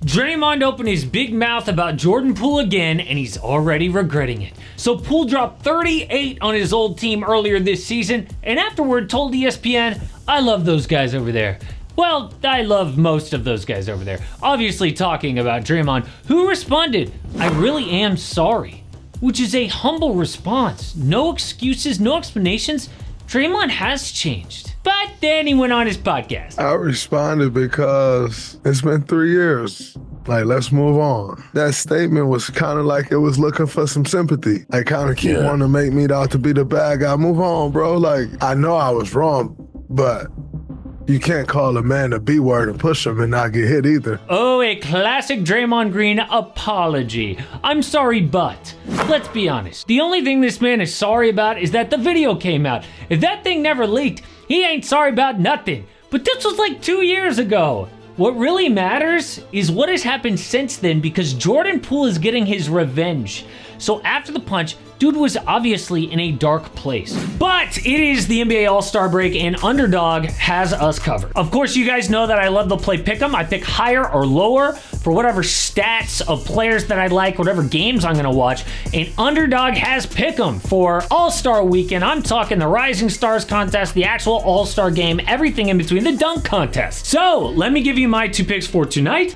Draymond opened his big mouth about Jordan Poole again, and he's already regretting it. So Poole dropped 38 on his old team earlier this season, and afterward told ESPN, "I love those guys over there." Well, I love most of those guys over there. Obviously talking about Draymond, who responded, "I really am sorry," which is a humble response. No excuses, no explanations. Draymond has changed. But then he went on his podcast. I responded because it's been 3 years. Like, let's move on. That statement was kind of like it was looking for some sympathy. Like, kind of keep wanting to make me out to be the bad guy. Move on, bro. Like, I know I was wrong, but you can't call a man a B word and push him and not get hit either. Oh, a classic Draymond Green apology. I'm sorry, but let's be honest. The only thing this man is sorry about is that the video came out. If that thing never leaked, he ain't sorry about nothing. But this was like 2 years ago. What really matters is what has happened since then, because Jordan Poole is getting his revenge. So after the punch, dude was obviously in a dark place. But it is the NBA All-Star break and Underdog has us covered. Of course, you guys know that I love to play pick'em. I pick higher or lower for whatever stats of players that I like, whatever games I'm gonna watch. And Underdog has pick'em for All-Star weekend. I'm talking the Rising Stars contest, the actual All-Star game, everything in between, the dunk contest. So let me give you my 2 picks for tonight.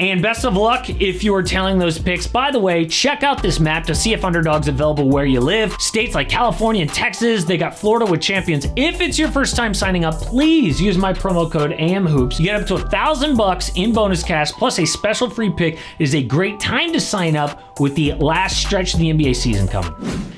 And best of luck if you are tailing those picks. By the way, check out this map to see if Underdog's available where you live. States like California and Texas, they got Florida with champions. If it's your first time signing up, please use my promo code AMHOOPS. You get up to $1,000 in bonus cash, plus a special free pick. It is a great time to sign up with the last stretch of the NBA season coming.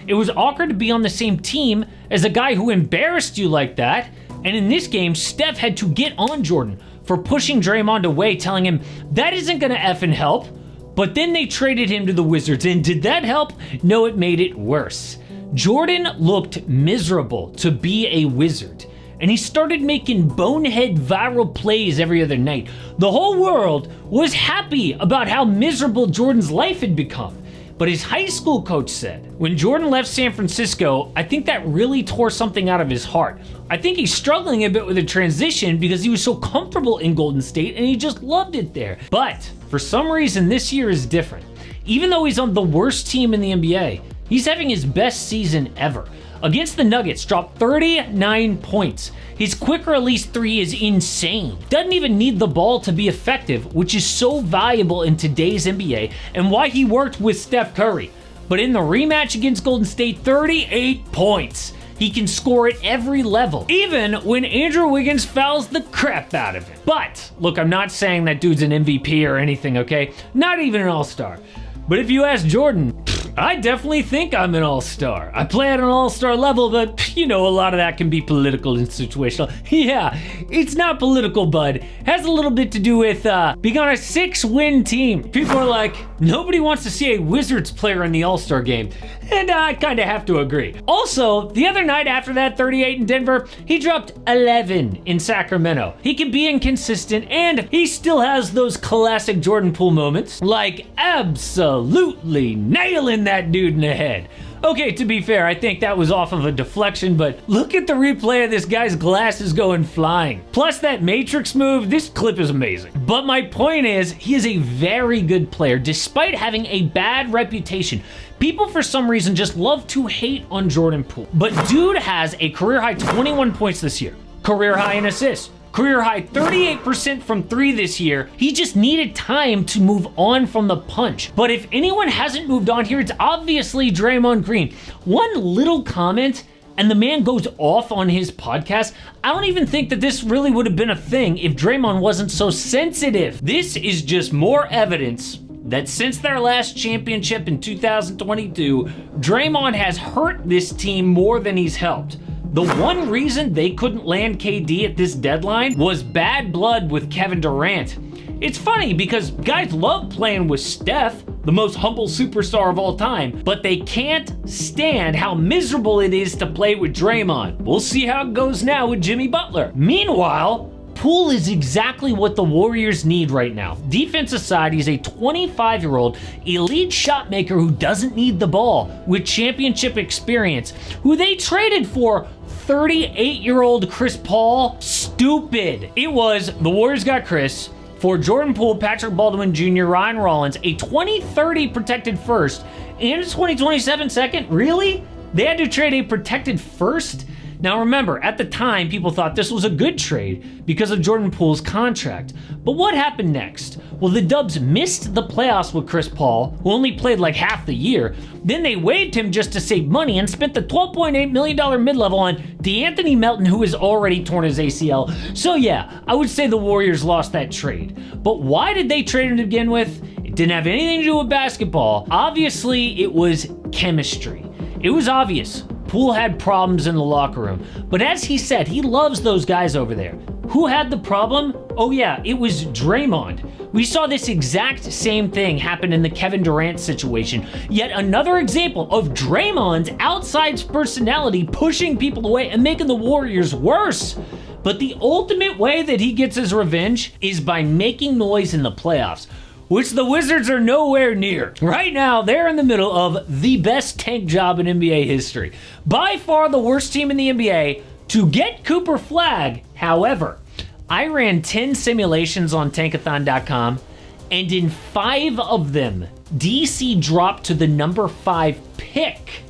It was awkward to be on the same team as a guy who embarrassed you like that. And in this game, Steph had to get on Jordan for pushing Draymond away, telling him that isn't gonna effing help. But then they traded him to the Wizards, and did that help? No, it made it worse. Jordan looked miserable to be a Wizard, and he started making bonehead viral plays every other night. The whole world was happy about how miserable Jordan's life had become. But his high school coach said, when Jordan left San Francisco, I think that really tore something out of his heart. I think he's struggling a bit with the transition because he was so comfortable in Golden State and he just loved it there. But for some reason, this year is different. Even though he's on the worst team in the NBA, he's having his best season ever. Against the Nuggets, dropped 39 points. His quick release 3 is insane. Doesn't even need the ball to be effective, which is so valuable in today's NBA and why he worked with Steph Curry. But in the rematch against Golden State, 38 points. He can score at every level, even when Andrew Wiggins fouls the crap out of him. But look, I'm not saying that dude's an MVP or anything, okay? Not even an all-star. But if you ask Jordan, I definitely think I'm an all-star. I play at an all-star level, but you know, a lot of that can be political and situational. Yeah, it's not political, bud. Has a little bit to do with being on a 6-win team. People are like, nobody wants to see a Wizards player in the all-star game. And I kind of have to agree. Also, the other night after that 38 in Denver, he dropped 11 in Sacramento. He can be inconsistent, and he still has those classic Jordan Poole moments, like absolutely nailing that dude in the head. Okay, to be fair, I think that was off of a deflection, but look at the replay of this guy's glasses going flying. Plus that Matrix move, this clip is amazing. But my point is, he is a very good player, despite having a bad reputation. People, for some reason, just love to hate on Jordan Poole. But dude has a career-high 21 points this year. Career-high in assists. Career-high 38% from 3 this year. He just needed time to move on from the punch. But if anyone hasn't moved on here, it's obviously Draymond Green. One little comment, and the man goes off on his podcast. I don't even think that this really would have been a thing if Draymond wasn't so sensitive. This is just more evidence that since their last championship in 2022, Draymond has hurt this team more than he's helped. The one reason they couldn't land KD at this deadline was bad blood with Kevin Durant. It's funny because guys love playing with Steph, the most humble superstar of all time, but they can't stand how miserable it is to play with Draymond. We'll see how it goes now with Jimmy Butler. Meanwhile, Poole is exactly what the Warriors need right now. Defensive side, he's a 25-year-old elite shot maker who doesn't need the ball with championship experience, who they traded for 38-year-old Chris Paul? Stupid. It was the Warriors got Chris for Jordan Poole, Patrick Baldwin Jr., Ryan Rollins, a 2030 protected first, and a 2027 second? Really? They had to trade a protected first? Now remember, at the time, people thought this was a good trade because of Jordan Poole's contract. But what happened next? Well, the Dubs missed the playoffs with Chris Paul, who only played like half the year. Then they waived him just to save money and spent the $12.8 million mid-level on DeAnthony Melton, who has already torn his ACL. So yeah, I would say the Warriors lost that trade. But why did they trade him to begin with? It didn't have anything to do with basketball. Obviously, it was chemistry. It was obvious. Poole had problems in the locker room, but as he said, he loves those guys over there. Who had the problem? Oh yeah, it was Draymond. We saw this exact same thing happen in the Kevin Durant situation. Yet another example of Draymond's outside personality pushing people away and making the Warriors worse. But the ultimate way that he gets his revenge is by making noise in the playoffs, which the Wizards are nowhere near. Right now, they're in the middle of the best tank job in NBA history. By far the worst team in the NBA to get Cooper Flag. However, I ran 10 simulations on tankathon.com, and in 5 of them, DC dropped to the number 5 pick.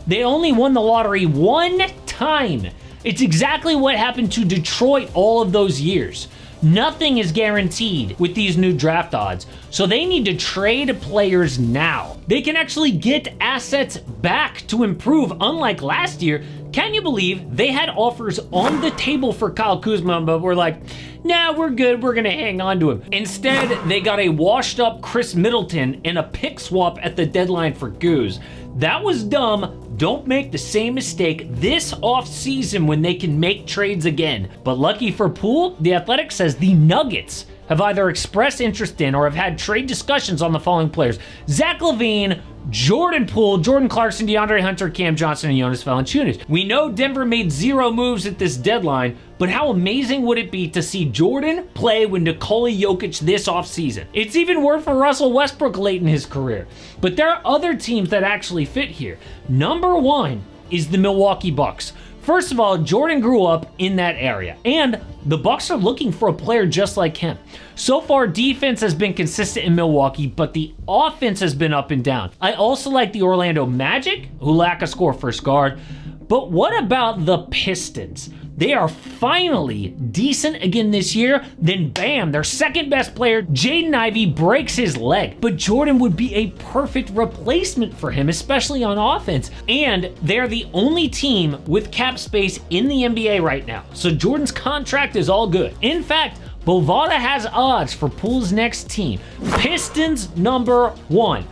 They only won the lottery 1 time. It's exactly what happened to Detroit all of those years. Nothing is guaranteed with these new draft odds, so they need to trade players now. They can actually get assets back to improve, unlike last year. Can you believe they had offers on the table for Kyle Kuzma, but were like, nah, we're good, we're gonna hang on to him. Instead, they got a washed up Chris Middleton and a pick swap at the deadline for Goose. That was dumb. Don't make the same mistake this offseason when they can make trades again. But lucky for Poole, The Athletic says the Nuggets have either expressed interest in or have had trade discussions on the following players: Zach LaVine, Jordan Poole, Jordan Clarkson, DeAndre Hunter, Cam Johnson, and Jonas Valanciunas. We know Denver made 0 moves at this deadline, but how amazing would it be to see Jordan play with Nikola Jokic this offseason? It's even worse for Russell Westbrook late in his career. But there are other teams that actually fit here. Number 1 is the Milwaukee Bucks. First of all, Jordan grew up in that area, and the Bucks are looking for a player just like him. So far, defense has been consistent in Milwaukee, but the offense has been up and down. I also like the Orlando Magic, who lack a score first guard. But what about the Pistons? They are finally decent again this year. Then bam, their second best player, Jaden Ivey, breaks his leg. But Jordan would be a perfect replacement for him, especially on offense. And they're the only team with cap space in the NBA right now. So Jordan's contract is all good. In fact, Bovada has odds for Poole's next team. Pistons number 1.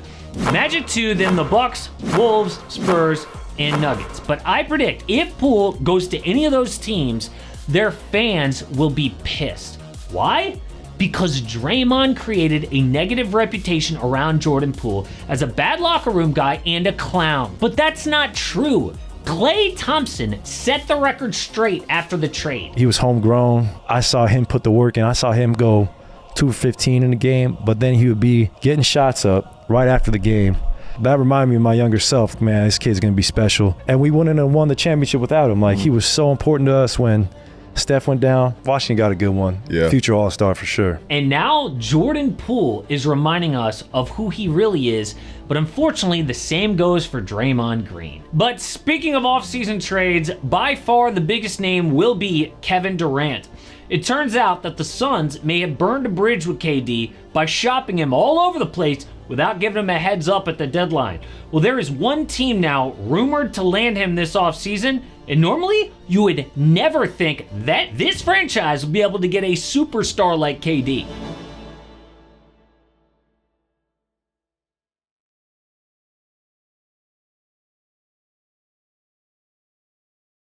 Magic 2, then the Bucks, Wolves, Spurs, and Nuggets. But I predict if Poole goes to any of those teams, their fans will be pissed. Why? Because Draymond created a negative reputation around Jordan Poole as a bad locker room guy and a clown. But that's not true. Klay Thompson set the record straight after the trade. He was homegrown. I saw him put the work in. I saw him go 2-15 in the game, but then he would be getting shots up right after the game. That reminded me of my younger self. Man, this kid's going to be special. And we wouldn't have won the championship without him. Like, he was so important to us when Steph went down. Washington got a good one. Yeah. Future All-Star for sure. And now Jordan Poole is reminding us of who he really is, but unfortunately the same goes for Draymond Green. But speaking of offseason trades, by far the biggest name will be Kevin Durant. It turns out that the Suns may have burned a bridge with KD by shopping him all over the place without giving him a heads up at the deadline. Well, there is one team now rumored to land him this offseason, and normally you would never think that this franchise would be able to get a superstar like KD.